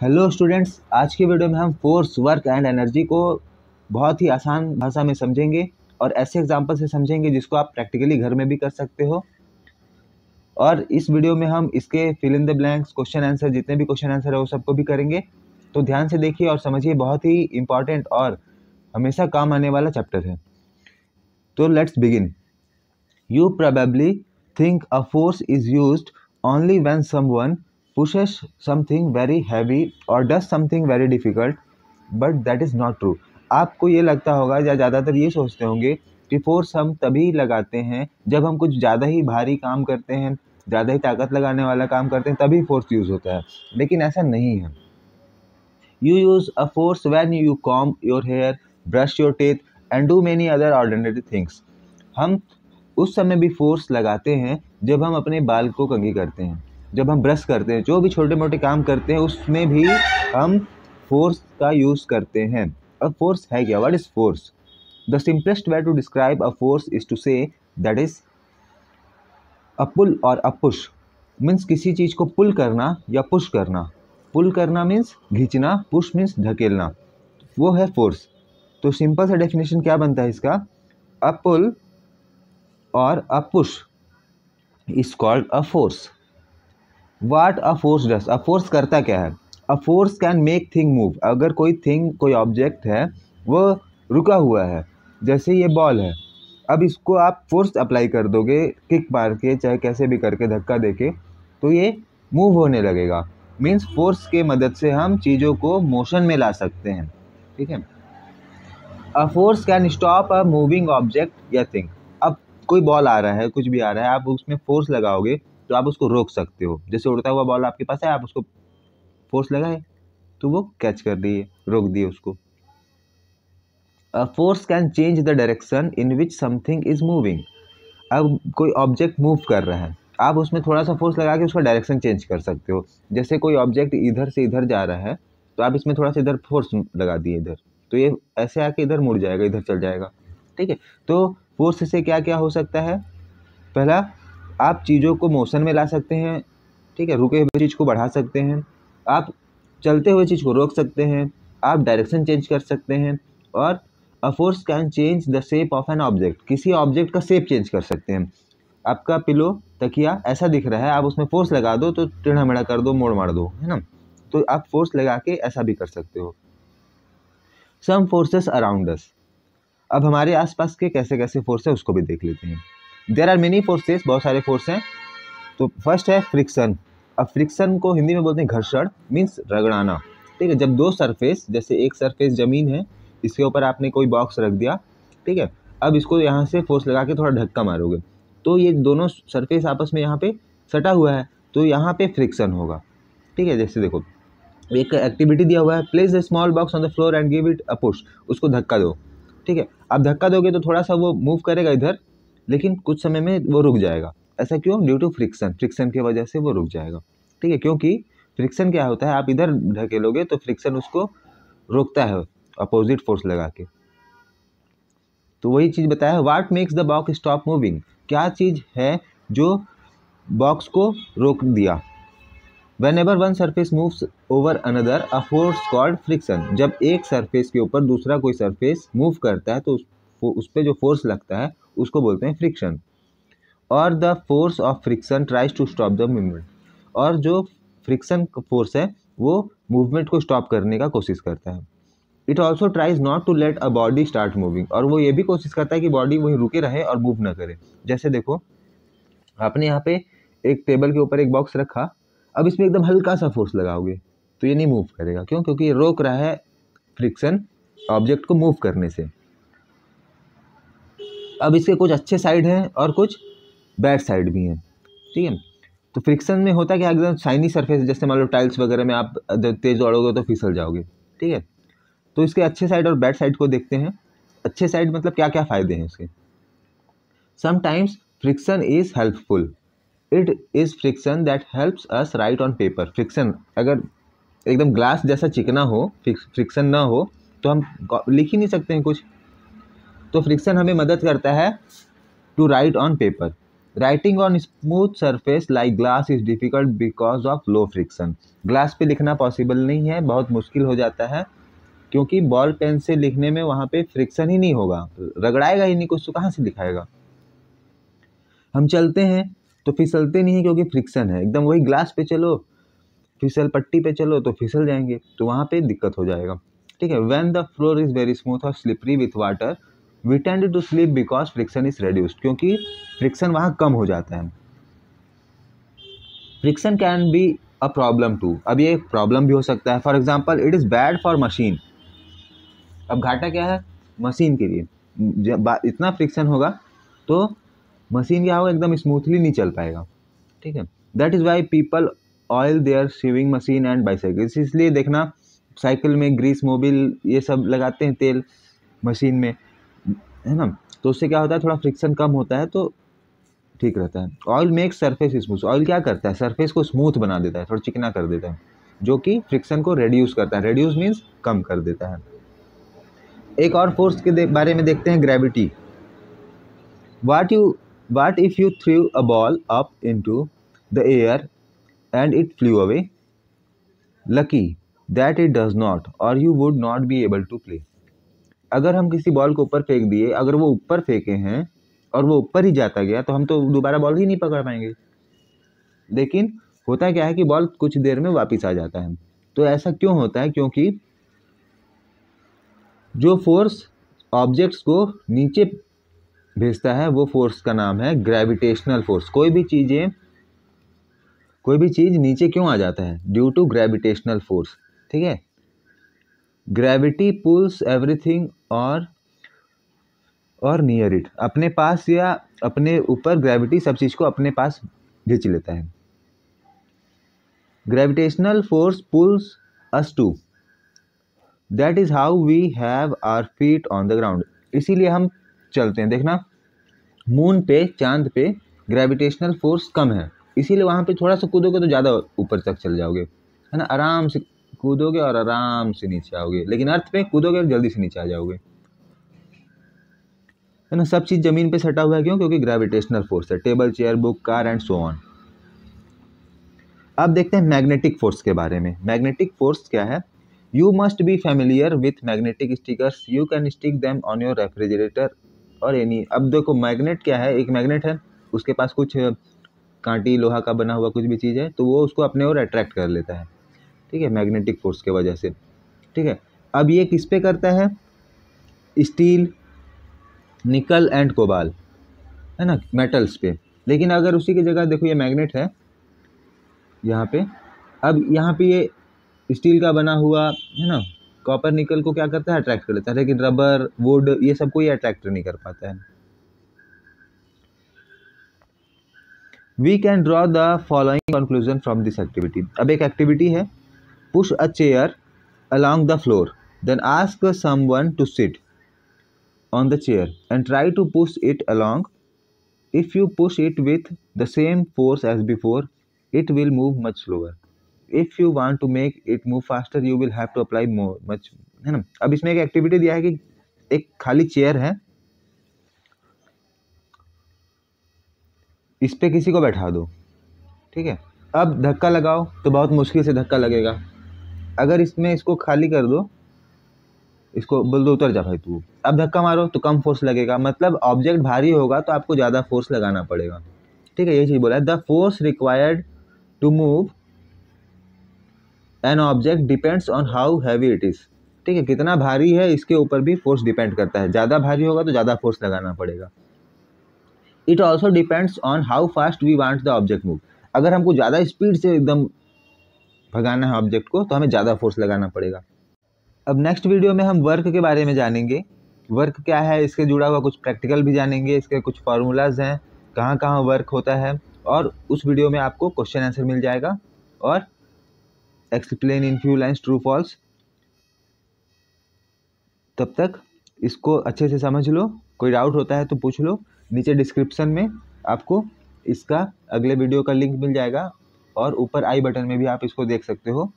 Hello students, आज की video में हम फोर्स, वर्क एंड एनर्जी को बहुत ही आसान भाषा में समझेंगे और ऐसे एग्जाम्पल से समझेंगे जिसको आप प्रैक्टिकली घर में भी कर सकते हो। और इस वीडियो में हम इसके fill in the blanks, question answer, जितने भी क्वेश्चन आंसर है वो सबको भी करेंगे। तो ध्यान से देखिए और समझिए, बहुत ही इंपॉर्टेंट और हमेशा काम आने वाला चैप्टर है। तो let's begin. You probably think a force is used only when someone pushes something very heavy or does something very difficult, but that is not true. आपको ये लगता होगा या ज़्यादातर ये सोचते होंगे कि फोर्स हम तभी लगाते हैं जब हम कुछ ज़्यादा ही भारी काम करते हैं, ज़्यादा ही ताकत लगाने वाला काम करते हैं, तभी फोर्स यूज़ होता है। लेकिन ऐसा नहीं है। You use a force when you comb your hair, brush your teeth and do many other ordinary things. हम उस समय भी फोर्स लगाते हैं जब हम अपने बाल को कंघी करते हैं, जब हम ब्रश करते हैं, जो भी छोटे मोटे काम करते हैं उसमें भी हम फोर्स का यूज़ करते हैं। अब फोर्स है क्या? What is force? The simplest way to describe a force is to say that is a pull और अ पुश। मीन्स किसी चीज़ को पुल करना या पुश करना। पुल करना मीन्स खींचना, पुश मीन्स धकेलना, वो है फोर्स। तो सिंपल सा डेफिनेशन क्या बनता है इसका? अ पुल और a push is called a force. What a force does, a force करता क्या है? A force can make thing move. अगर कोई थिंग, कोई ऑब्जेक्ट है वो रुका हुआ है, जैसे ये बॉल है, अब इसको आप फोर्स अप्लाई कर दोगे, किक मार के, चाहे कैसे भी करके, धक्का देके, तो ये मूव होने लगेगा। मीन्स फोर्स के मदद से हम चीज़ों को मोशन में ला सकते हैं। ठीक है। A force can stop a moving object या थिंग। अब कोई बॉल आ रहा है, कुछ भी आ रहा है, आप उसमें फोर्स लगाओगे तो आप उसको रोक सकते हो। जैसे उड़ता हुआ बॉल आपके पास है, आप उसको फोर्स लगाए तो वो कैच कर दिए, रोक दिए उसको। अ force can change the direction in which something is moving. अब कोई ऑब्जेक्ट मूव कर रहा है, आप उसमें थोड़ा सा फोर्स लगा के उसका डायरेक्शन चेंज कर सकते हो। जैसे कोई ऑब्जेक्ट इधर से इधर जा रहा है, तो आप इसमें थोड़ा सा इधर फोर्स लगा दिए इधर, तो ये ऐसे आके इधर मुड़ जाएगा, इधर चल जाएगा। ठीक है। तो फोर्स से क्या क्या हो सकता है? पहला, आप चीज़ों को मोशन में ला सकते हैं। ठीक है। रुके हुए चीज़ को बढ़ा सकते हैं, आप चलते हुए चीज़ को रोक सकते हैं, आप डायरेक्शन चेंज कर सकते हैं। और अ force can change the shape of an object. किसी ऑब्जेक्ट का शेप चेंज कर सकते हैं। आपका पिलो, तकिया ऐसा दिख रहा है, आप उसमें फोर्स लगा दो तो टेढ़ा मेढ़ा कर दो, मोड़ मार दो, है ना। तो आप फोर्स लगा के ऐसा भी कर सकते हो। सम फोर्सेस अराउंड अस। अब हमारे आसपास के कैसे कैसे फोर्स है उसको भी देख लेते हैं। देयर आर मेनी फोर्सेस, बहुत सारे फोर्स हैं। तो फर्स्ट है फ्रिक्शन। अब फ्रिक्शन को हिंदी में बोलते हैं घर्षण, मीन्स रगड़ाना। ठीक है। जब दो सरफेस, जैसे एक सरफेस जमीन है, इसके ऊपर आपने कोई बॉक्स रख दिया, ठीक है, अब इसको यहाँ से फोर्स लगा के थोड़ा धक्का मारोगे तो ये दोनों सरफेस आपस में यहाँ पे सटा हुआ है, तो यहाँ पे फ्रिक्शन होगा। ठीक है। जैसे देखो, एक एक्टिविटी दिया हुआ है, place the small box on the floor and give it a push. उसको धक्का दो। ठीक है। आप धक्का दोगे तो थोड़ा सा वो मूव करेगा इधर, लेकिन कुछ समय में वो रुक जाएगा। ऐसा क्यों? Due to friction. फ्रिक्शन की वजह से वो रुक जाएगा। ठीक है। क्योंकि फ्रिक्शन क्या होता है, आप इधर ढकेलोगे तो फ्रिक्शन उसको रोकता है अपोजिट फोर्स लगा के। तो वही चीज़ बताया है, what makes the box stop moving. क्या चीज़ है जो बॉक्स को रोक दिया? Whenever one surface moves over another, a force called friction. जब एक सरफेस के ऊपर दूसरा कोई सरफेस मूव करता है तो उस पे जो फोर्स लगता है उसको बोलते हैं फ्रिक्शन। और the force of friction tries to stop the movement. और जो फ्रिक्शन फोर्स है वो मूवमेंट को स्टॉप करने का कोशिश करता है। It also tries not to let a body start moving. और वो ये भी कोशिश करता है कि बॉडी वहीं रुके रहे और मूव ना करे। जैसे देखो, आपने यहाँ पे एक टेबल के ऊपर एक बॉक्स रखा, अब इसमें एकदम हल्का सा फोर्स लगाओगे तो ये नहीं मूव करेगा। क्यों? क्योंकि ये रोक रहा है फ्रिक्शन ऑब्जेक्ट को मूव करने से। अब इसके कुछ अच्छे साइड हैं और कुछ बैड साइड भी हैं। ठीक है। तो फ्रिक्शन में होता क्या, एकदम शाइनी सरफेस, जैसे मान लो टाइल्स वगैरह में आप तेज दौड़ोगे तो फिसल जाओगे। ठीक है। तो इसके अच्छे साइड और बैड साइड को देखते हैं। अच्छे साइड मतलब क्या क्या फ़ायदे हैं इसके? Sometimes friction is helpful. It is friction that helps us right on paper. Friction अगर एकदम ग्लास जैसा चिकना हो, फ्रिक्शन ना हो, तो हम लिख ही नहीं सकते हैं कुछ। तो फ्रिक्शन हमें मदद करता है to write on paper. Writing on smooth surface like glass is difficult because of low friction. Glass पे लिखना पॉसिबल नहीं है, बहुत मुश्किल हो जाता है, क्योंकि बॉल पेन से लिखने में वहाँ पे फ्रिक्शन ही नहीं होगा, रगड़ाएगा ही नहीं कुछ, तो कहाँ से लिखाएगा। हम चलते हैं तो फिसलते नहीं है क्योंकि फ्रिक्शन है। एकदम वही ग्लास पे चलो, फिसल पट्टी पे चलो तो फिसल जाएंगे, तो वहाँ पे दिक्कत हो जाएगा। ठीक है। When the floor is very smooth और slippery with water we tend to slip because friction is reduced, क्योंकि फ्रिक्शन वहाँ कम हो जाता है। Friction can be a problem too, अब ये एक प्रॉब्लम भी हो सकता है। For example it is bad for machine. अब घाटा क्या है मशीन के लिए, जब इतना फ्रिक्शन होगा तो मशीन क्या होगा, एकदम स्मूथली नहीं चल पाएगा। ठीक है। That is why people oil their shaving machine and bicycles, इसलिए देखना साइकिल में ग्रीस मोबिल ये सब लगाते हैं तेल मशीन में, है ना, तो उससे क्या होता है थोड़ा फ्रिक्शन कम होता है तो ठीक रहता है। Oil make surface smooth, oil क्या करता है सरफेस को स्मूथ बना देता है, थोड़ा चिकना कर देता है, जो कि फ्रिक्शन को रेड्यूस करता है। रेड्यूस मीन्स कम कर देता है। एक और फोर्स के बारे में देखते हैं, gravity. What if you through a ball up into the air and it flew away? Lucky that it does not or you would not be able to play. अगर हम किसी बॉल को ऊपर फेंक दिए, अगर वो ऊपर फेंके हैं और वो ऊपर ही जाता गया तो हम तो दोबारा बॉल ही नहीं पकड़ पाएंगे। लेकिन होता क्या है कि बॉल कुछ देर में वापस आ जाता है। तो ऐसा क्यों होता है, क्योंकि जो फोर्स ऑब्जेक्ट्स को नीचे भेजता है वो फोर्स का नाम है ग्रेविटेशनल फोर्स। कोई भी चीज़ नीचे क्यों आ जाता है, ड्यू टू ग्रेविटेशनल फोर्स। ठीक है। ग्रेविटी पुल्स एवरीथिंग और नियर इट, अपने पास या अपने ऊपर ग्रेविटी सब चीज़ को अपने पास खींच लेता है। Gravitational force pulls us too, that is how we have our feet on the ground, इसीलिए हम चलते हैं। देखना मून पे, चांद पे ग्रेविटेशनल फोर्स कम है, इसीलिए वहाँ पे थोड़ा सा कूदोगे तो ज़्यादा ऊपर तक चल जाओगे, है ना, आराम से कूदोगे और आराम से नीचे आओगे। लेकिन अर्थ पे कूदोगे और जल्दी से नीचे आ जाओगे, है ना। सब चीज़ ज़मीन पे सटा हुआ है, क्यों, क्योंकि ग्रेविटेशनल फोर्स है। Table, chair, book, car and so on. अब देखते हैं मैग्नेटिक फोर्स के बारे में। मैग्नेटिक फोर्स क्या है, you must be familiar with magnetic stickers, you can stick them on your refrigerator और एनी। अब देखो मैग्नेट क्या है, एक मैग्नेट है, उसके पास कुछ कांटी लोहा का बना हुआ कुछ भी चीज़ है तो वो उसको अपने ओर अट्रैक्ट कर लेता है। ठीक है, मैग्नेटिक फोर्स के वजह से। ठीक है। अब ये किस पे करता है, स्टील, निकल एंड कोबाल, है ना, मेटल्स पे। लेकिन अगर उसी की जगह देखो ये मैग्नेट है यहाँ पे, अब यहाँ पे ये स्टील का बना हुआ है ना, कॉपर निकल को क्या करता है, अट्रैक्ट कर लेता है, लेकिन रबर, वुड ये सब को ये अट्रैक्ट नहीं कर पाता है। We can draw the following conclusion from this activity. अब एक एक्टिविटी है, push a chair along the floor, then ask someone to sit on the chair and try to push it along. If you push it with the same force as before, it will move much slower. If you want to make it move faster, you will have to apply much, है ना। अब इसमें एक activity दिया है कि एक खाली चेयर है, इस पे किसी को बैठा दो। ठीक है। अब धक्का लगाओ तो बहुत मुश्किल से धक्का लगेगा। अगर इसमें इसको खाली कर दो, इसको बोल दो उतर जा भाई तू, अब धक्का मारो तो कम फोर्स लगेगा। मतलब ऑब्जेक्ट भारी होगा तो आपको ज़्यादा फोर्स लगाना पड़ेगा। ठीक है, यही चीज़ बोला है। The force required to move an object depends on how heavy it is. ठीक है, कितना भारी है इसके ऊपर भी फोर्स डिपेंड करता है। ज़्यादा भारी होगा तो ज़्यादा फोर्स लगाना पड़ेगा। It also depends on how fast we want the object move. अगर हमको ज़्यादा स्पीड से एकदम भगाना है ऑब्जेक्ट को तो हमें ज़्यादा फोर्स लगाना पड़ेगा। अब नेक्स्ट वीडियो में हम वर्क के बारे में जानेंगे। वर्क क्या है, इसके जुड़ा हुआ कुछ प्रैक्टिकल भी जानेंगे, इसके कुछ फार्मूलाज हैं, कहाँ कहाँ वर्क होता है, और उस वीडियो में आपको क्वेश्चन आंसर मिल जाएगा और explain in few lines true false. तब तक इसको अच्छे से समझ लो, कोई डाउट होता है तो पूछ लो। नीचे डिस्क्रिप्शन में आपको इसका अगले वीडियो का लिंक मिल जाएगा और ऊपर आई बटन में भी आप इसको देख सकते हो।